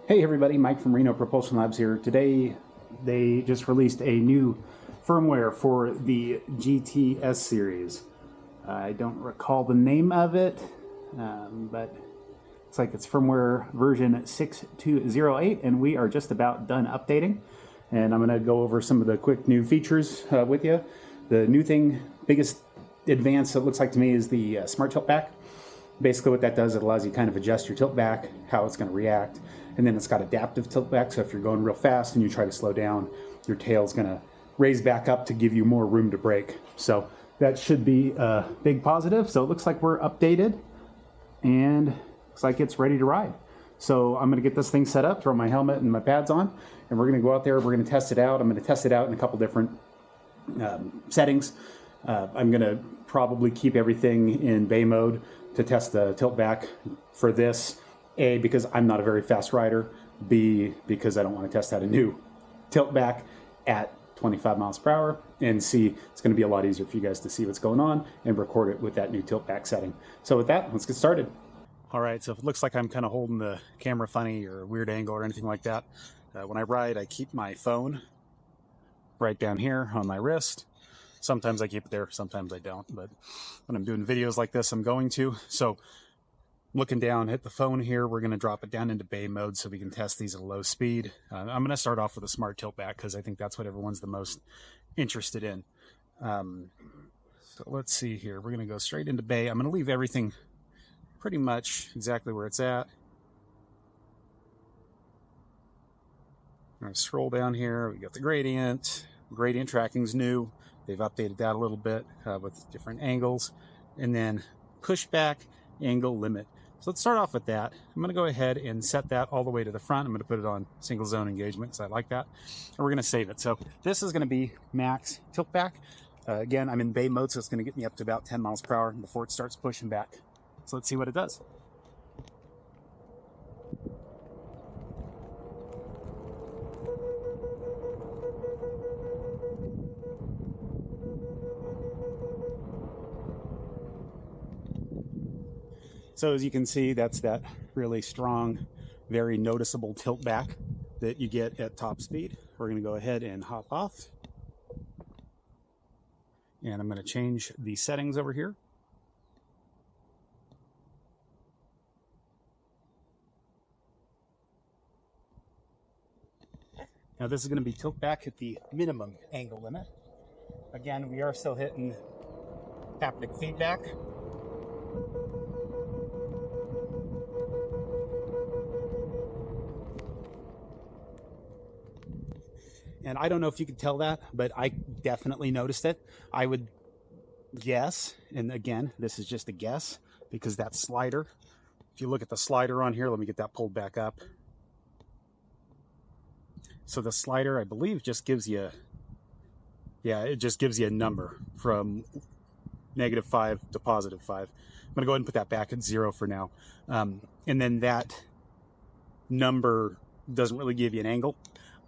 Hey everybody, Mike from Reno Propulsion Labs here. Today they just released a new firmware for the GTS series. I don't recall the name of it, but it's like it's firmware version 6.208, and we are just about done updating. And I'm going to go over some of the quick new features with you. The new thing, biggest advance it looks like to me, is the Smart Tilt Back. Basically what that does, it allows you to kind of adjust your tilt back, how it's going to react, and then it's got adaptive tilt back, so if you're going real fast and you try to slow down, your tail's going to raise back up to give you more room to brake. So that should be a big positive. So it looks like we're updated and looks like it's ready to ride. So I'm going to get this thing set up, throw my helmet and my pads on, and we're going to go out there, we're going to test it out. I'm going to test it out in a couple different settings. I'm going to probably keep everything in bay mode to test the tilt back for this. A, because I'm not a very fast rider. B, because I don't want to test out a new tilt back at 25 miles per hour. And C, it's going to be a lot easier for you guys to see what's going on and record it with that new tilt back setting. So with that, let's get started. All right, so if it looks like I'm kind of holding the camera funny or a weird angle or anything like that, when I ride, I keep my phone right down here on my wrist. Sometimes I keep it there, sometimes I don't, but when I'm doing videos like this, I'm going to. So looking down, hit the phone here, we're going to drop it down into bay mode so we can test these at a low speed. I'm going to start off with a smart tilt back because I think that's what everyone's the most interested in. So let's see here. We're going to go straight into bay. I'm going to leave everything pretty much exactly where it's at. I'm going to scroll down here. We got the gradient. Gradient tracking's new. They've updated that a little bit with different angles. And then pushback angle limit. So let's start off with that. I'm going to go ahead and set that all the way to the front. I'm going to put it on single zone engagement because I like that. And we're going to save it. So this is going to be max tilt back. Again, I'm in bay mode, so it's going to get me up to about 10 miles per hour before it starts pushing back. So let's see what it does. So as you can see, that's that really strong, very noticeable tilt back that you get at top speed. We're going to go ahead and hop off. And I'm going to change the settings over here. Now this is going to be tilt back at the minimum angle limit. Again, we are still hitting haptic feedback. And I don't know if you could tell that, but I definitely noticed it. I would guess, and again, this is just a guess, because that slider, if you look at the slider on here, let me get that pulled back up. So the slider, I believe, just gives you, it just gives you a number from -5 to +5. I'm going to go ahead and put that back at 0 for now. And then that number doesn't really give you an angle.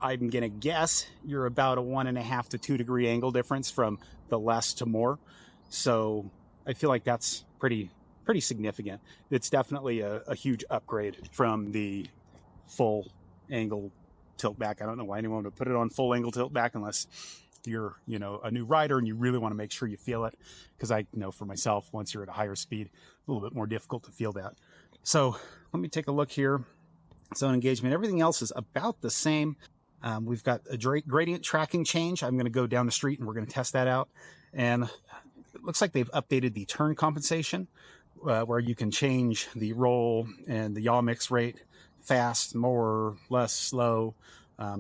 I'm going to guess you're about a 1.5 to 2 degree angle difference from the less to more. So I feel like that's pretty significant. It's definitely a huge upgrade from the full angle tilt back. I don't know why anyone would put it on full angle tilt back unless you're, a new rider and you really want to make sure you feel it. Because I know for myself, once you're at a higher speed, a little bit more difficult to feel that. So let me take a look here. Zone engagement, everything else is about the same. We've got a gradient tracking change. I'm going to go down the street and we're going to test that out. And it looks like they've updated the turn compensation, where you can change the roll and the yaw mix rate, fast, more, less, slow.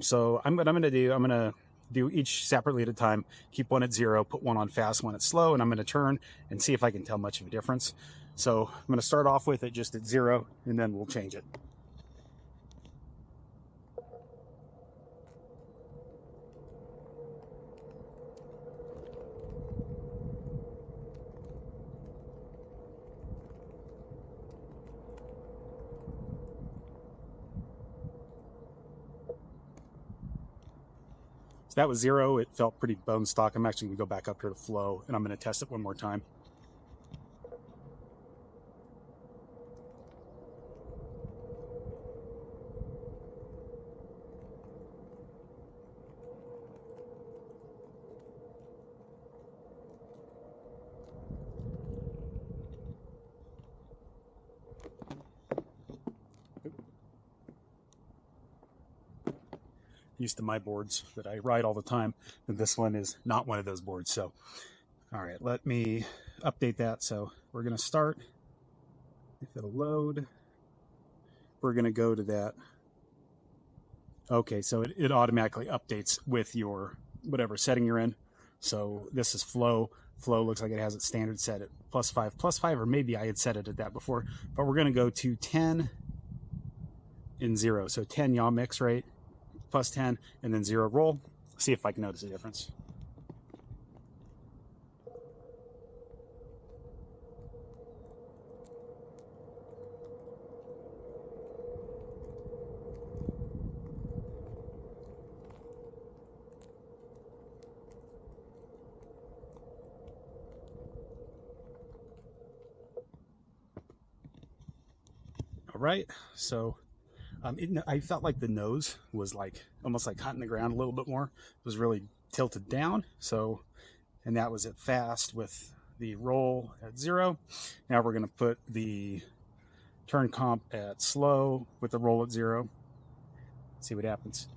So I'm going to do each separately at a time. Keep one at 0, put one on fast, one at slow, and I'm going to turn and see if I can tell much of a difference. So I'm going to start off with it just at 0, and then we'll change it. That was 0. It felt pretty bone stock. I'm actually going to go back up here to flow, and I'm going to test it one more time. used to my boards that I ride all the time, and this one is not one of those boards. So, all right, let me update that. So we're going to start. If it'll load, we're going to go to that. Okay, so it automatically updates with your whatever setting you're in. So this is flow. Flow looks like it has it standard set at +5, or maybe I had set it at that before. But we're going to go to 10 and 0. So 10 yaw mix rate, +10, and then 0 roll. See if I can notice a difference. All right, so I felt like the nose was like almost like hunting the ground a little bit more. It was really tilted down. So, and that was at fast with the roll at 0. Now we're going to put the turn comp at slow with the roll at 0. See what happens.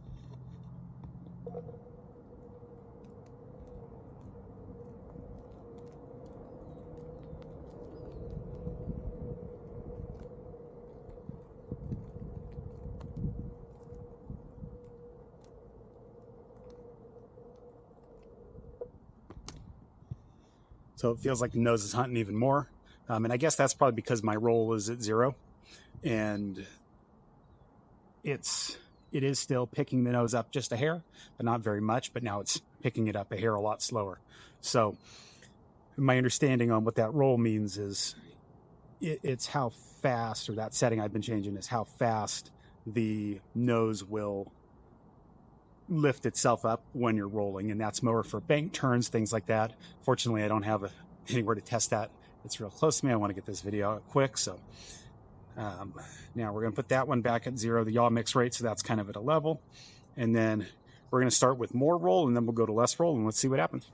So it feels like the nose is hunting even more. And I guess that's probably because my roll is at 0. And it is still picking the nose up just a hair, but not very much. But now it's picking it up a hair a lot slower. So my understanding on what that roll means is it's how fast, or that setting I've been changing is how fast the nose will lift itself up when you're rolling, and that's more for bank turns, things like that. Fortunately, I don't have anywhere to test that. It's real close to me. I want to get this video out quick, so now we're going to put that one back at 0, the yaw mix rate, so that's kind of at a level, and then we're going to start with more roll, and then we'll go to less roll, and let's see what happens.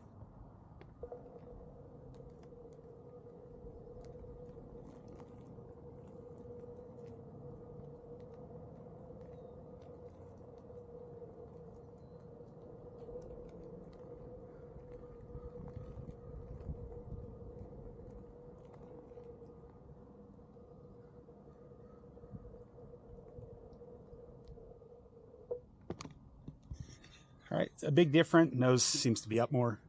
All right, a big difference. Nose seems to be up more.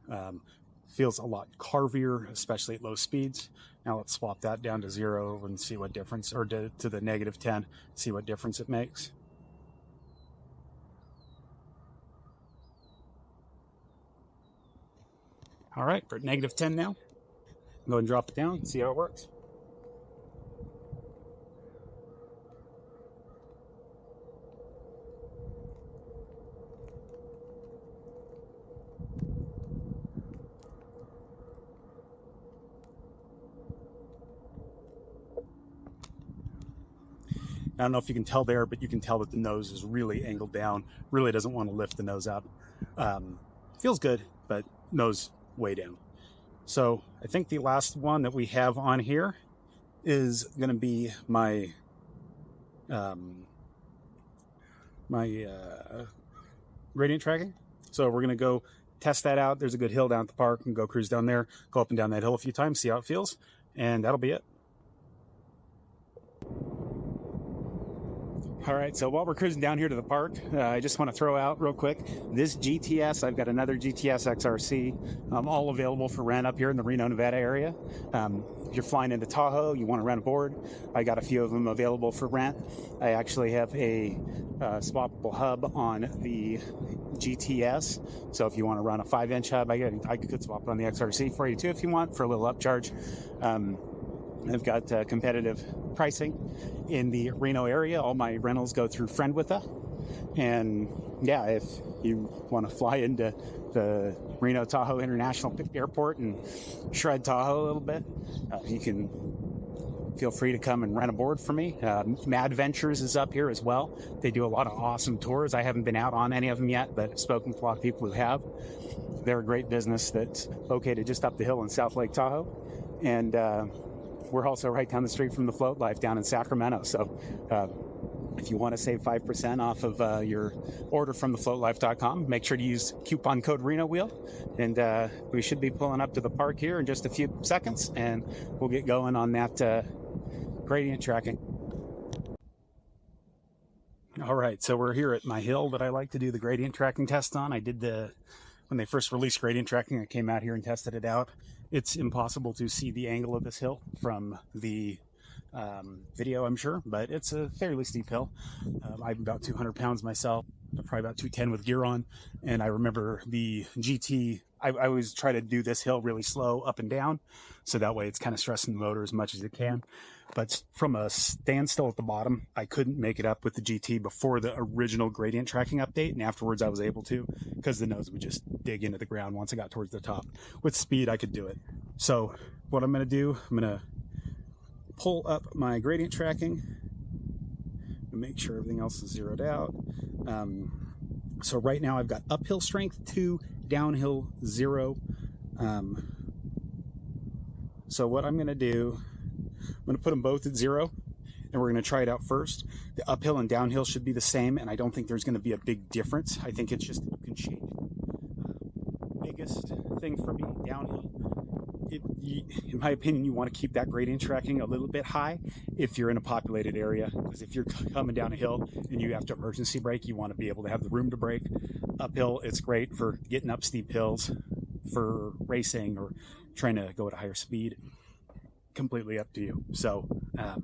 Feels a lot carvier, especially at low speeds. Now let's swap that down to 0 and see what difference, or to the -10, see what difference it makes. All right, we're at -10 now. Go ahead and drop it down, see how it works. I don't know if you can tell there, but you can tell that the nose is really angled down. Really doesn't want to lift the nose up. Feels good, but nose way down. So I think the last one that we have on here is going to be my gradient tracking. So we're going to go test that out. There's a good hill down at the park, and go cruise down there, go up and down that hill a few times, see how it feels, and that'll be it. All right, so while we're cruising down here to the park, I just want to throw out real quick, this GTS, I've got another GTS XRC, all available for rent up here in the Reno, Nevada area. If you're flying into Tahoe, you want to rent a board, I got a few of them available for rent. I actually have a swappable hub on the GTS, so if you want to run a 5-inch hub, I could swap it on the XRC for you too if you want, for a little upcharge. I've got competitive pricing in the Reno area. All my rentals go through Friendwitha. And yeah, if you want to fly into the Reno Tahoe International Airport and shred Tahoe a little bit, you can feel free to come and rent a board for me. Mad Ventures is up here as well. They do a lot of awesome tours. I haven't been out on any of them yet, but I've spoken to a lot of people who have. They're a great business that's located just up the hill in South Lake Tahoe. And we're also right down the street from the Float Life down in Sacramento. So If you want to save 5% off of your order from thefloatlife.com, make sure to use coupon code RenoWheel. And we should be pulling up to the park here in just a few seconds, and we'll get going on that gradient tracking. All right, so we're here at my hill that I like to do the gradient tracking test on. I did when they first released gradient tracking, I came out here and tested it out. It's impossible to see the angle of this hill from the video, I'm sure, but it's a fairly steep hill. I'm about 200 pounds myself, probably about 210 with gear on. And I remember the GT, I always try to do this hill really slow up and down, so that way it's kind of stressing the motor as much as it can. But from a standstill at the bottom, I couldn't make it up with the GT before the original gradient tracking update, and afterwards I was able to, because the nose would just dig into the ground once I got towards the top. With speed, I could do it. So what I'm going to do, I'm going to pull up my gradient tracking and make sure everything else is zeroed out. So right now I've got uphill strength 2, downhill 0. So what I'm going to do, I'm going to put them both at 0, and we're going to try it out first. The uphill and downhill should be the same, and I don't think there's going to be a big difference. I think it's just that you can change it. Biggest thing for me, downhill. In my opinion, you want to keep that gradient tracking a little bit high if you're in a populated area, because if you're coming down a hill and you have to emergency brake, you want to be able to have the room to brake. Uphill, it's great for getting up steep hills, for racing or trying to go at a higher speed. Completely up to you. So I'm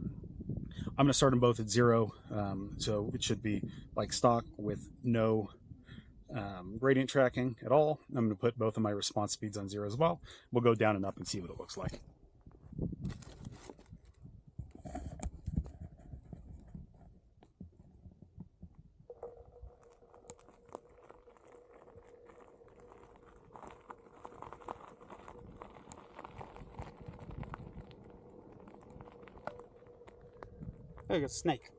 going to start them both at 0, so it should be like stock with no gradient tracking at all. I'm going to put both of my response speeds on 0 as well. We'll go down and up and see what it looks like. There you go, snake.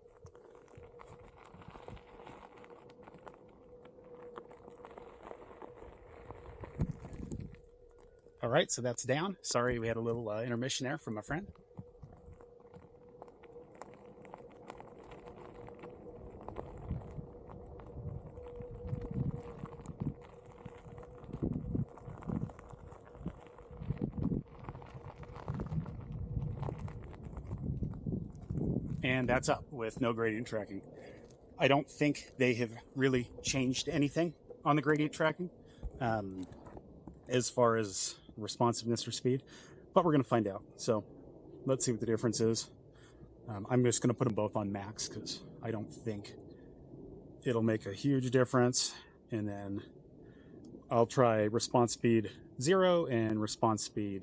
All right, so that's down. Sorry, we had a little intermission there from my friend. And that's up with no gradient tracking. I don't think they have really changed anything on the gradient tracking as far as responsiveness or speed, but we're going to find out. So let's see what the difference is. I'm just going to put them both on max because I don't think it'll make a huge difference. And then I'll try response speed 0 and response speed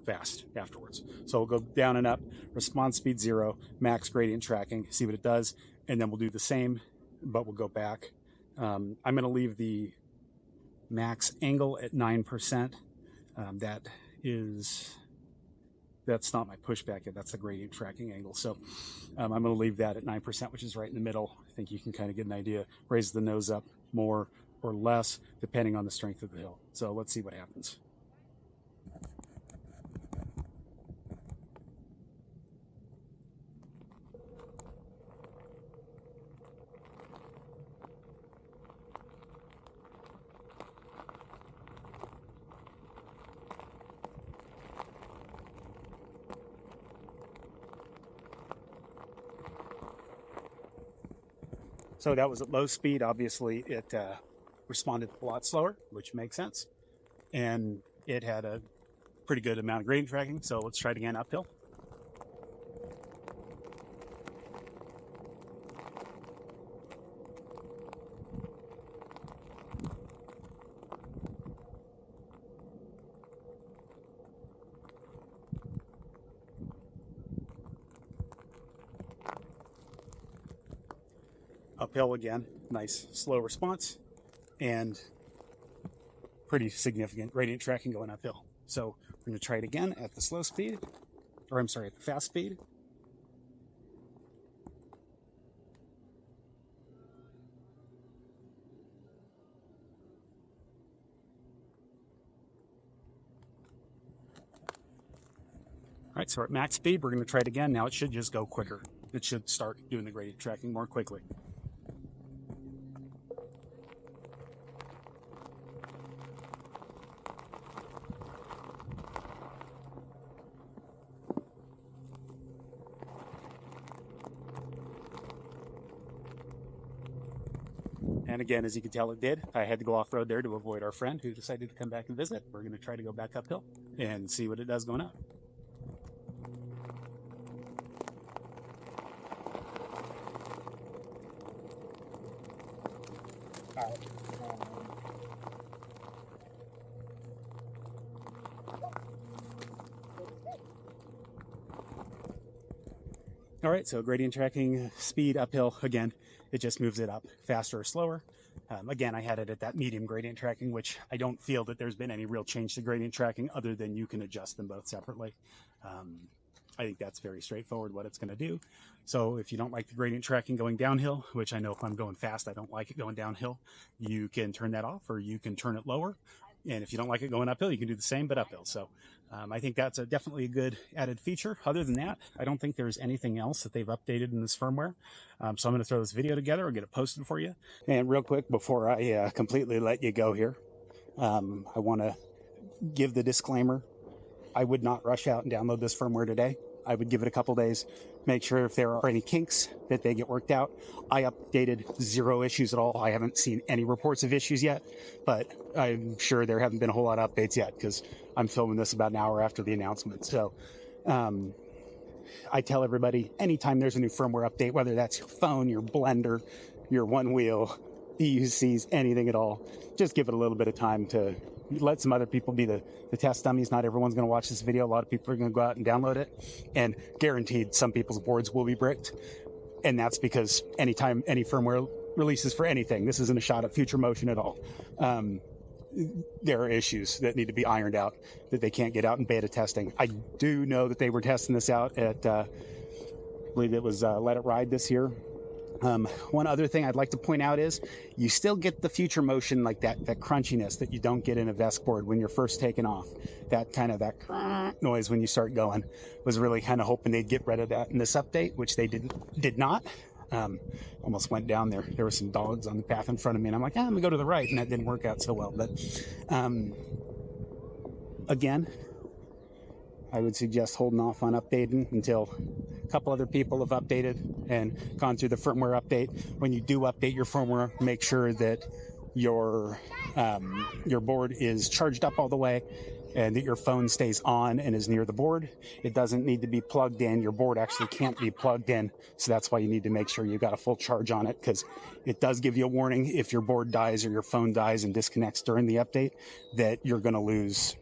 fast afterwards. So we'll go down and up, response speed 0, max gradient tracking, see what it does, and then we'll do the same, but we'll go back. I'm going to leave the max angle at 9%. That's not my pushback yet, that's the gradient tracking angle. So I'm going to leave that at 9%, which is right in the middle. I think you can kind of get an idea. Raise the nose up more or less depending on the strength of the hill. So let's see what happens. So that was at low speed. Obviously, it responded a lot slower, which makes sense. And it had a pretty good amount of gradient tracking. So let's try it again uphill. Uphill again, nice slow response and pretty significant gradient tracking going uphill. So we're going to try it again at the slow speed, or I'm sorry, at the fast speed. All right, so we're at max speed. We're going to try it again. Now it should just go quicker. it should start doing the gradient tracking more quickly. And again, as you can tell, it did. I had to go off-road there to avoid our friend who decided to come back and visit. We're going to try to go back uphill and see what it does going up. All right, so gradient tracking speed uphill, again, it just moves it up faster or slower. Again, I had it at that medium gradient tracking, which I don't feel that there's been any real change to gradient tracking other than you can adjust them both separately. I think that's very straightforward what it's going to do. So if you don't like the gradient tracking going downhill, which I know if I'm going fast, I don't like it going downhill, you can turn that off or you can turn it lower. And if you don't like it going uphill, you can do the same, but uphill. So I think that's definitely a good added feature. Other than that, I don't think there's anything else that they've updated in this firmware. So I'm going to throw this video together or get it posted for you. And real quick, before I completely let you go here, I want to give the disclaimer. I would not rush out and download this firmware today. I would give it a couple days, make sure if there are any kinks that they get worked out. I updated 0 issues at all. I haven't seen any reports of issues yet, but I'm sure there haven't been a whole lot of updates yet because I'm filming this about an hour after the announcement. So I tell everybody, anytime there's a new firmware update, whether that's your phone, your blender, your Onewheel, EUCs, anything at all, just give it a little bit of time to let some other people be the test dummies. Not everyone's going to watch this video. A lot of people are going to go out and download it, and guaranteed some people's boards will be bricked. And that's because anytime any firmware releases for anything, this isn't a shot at future motion at all. There are issues that need to be ironed out that they can't get out in beta testing. I do know that they were testing this out at, I believe it was Let It Ride this year. One other thing I'd like to point out is you still get the future motion, like that crunchiness that you don't get in a VESC board when you're first taking off. That kind of that noise when you start going. Was really kind of hoping they'd get rid of that in this update, which they did not. Almost went down there. There were some dogs on the path in front of me, and I'm like, I'm gonna go to the right, and that didn't work out so well. But again, I would suggest holding off on updating until a couple other people have updated and gone through the firmware update. When you do update your firmware, make sure that your board is charged up all the way and that your phone stays on and is near the board. It doesn't need to be plugged in. Your board actually can't be plugged in. So that's why you need to make sure you've got a full charge on it, because it does give you a warning if your board dies or your phone dies and disconnects during the update that you're going to lose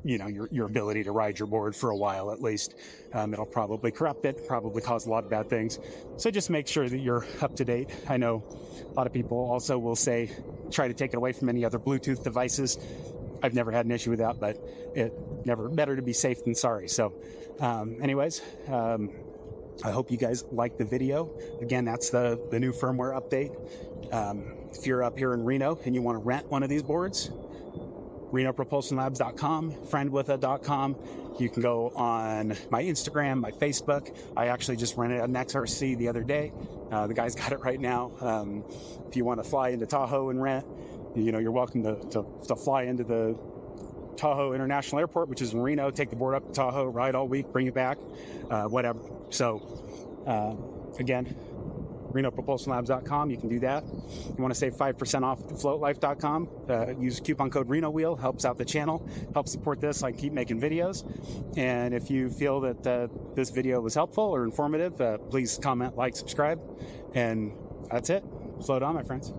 your ability to ride your board for a while at least. It'll probably corrupt it, probably cause a lot of bad things. So just make sure that you're up to date. I know a lot of people also will say, try to take it away from any other Bluetooth devices. I've never had an issue with that, but better to be safe than sorry. So anyways, I hope you guys like the video. Again, that's the new firmware update. If you're up here in Reno and you want to rent one of these boards, RenoPropulsionLabs.com, friendwitha.com. You can go on my Instagram, my Facebook. I actually just rented an XRC the other day. The guy's got it right now. If you want to fly into Tahoe and rent, you're welcome to fly into the Tahoe International Airport, which is in Reno. Take the board up to Tahoe, ride all week, bring it back, whatever. So, again, RenoPropulsionLabs.com. You can do that. You want to save 5% off FloatLife.com. Use coupon code RenoWheel. Helps out the channel. Helps support this. I keep making videos. And if you feel that this video was helpful or informative, please comment, like, subscribe. And that's it. Float on, my friends.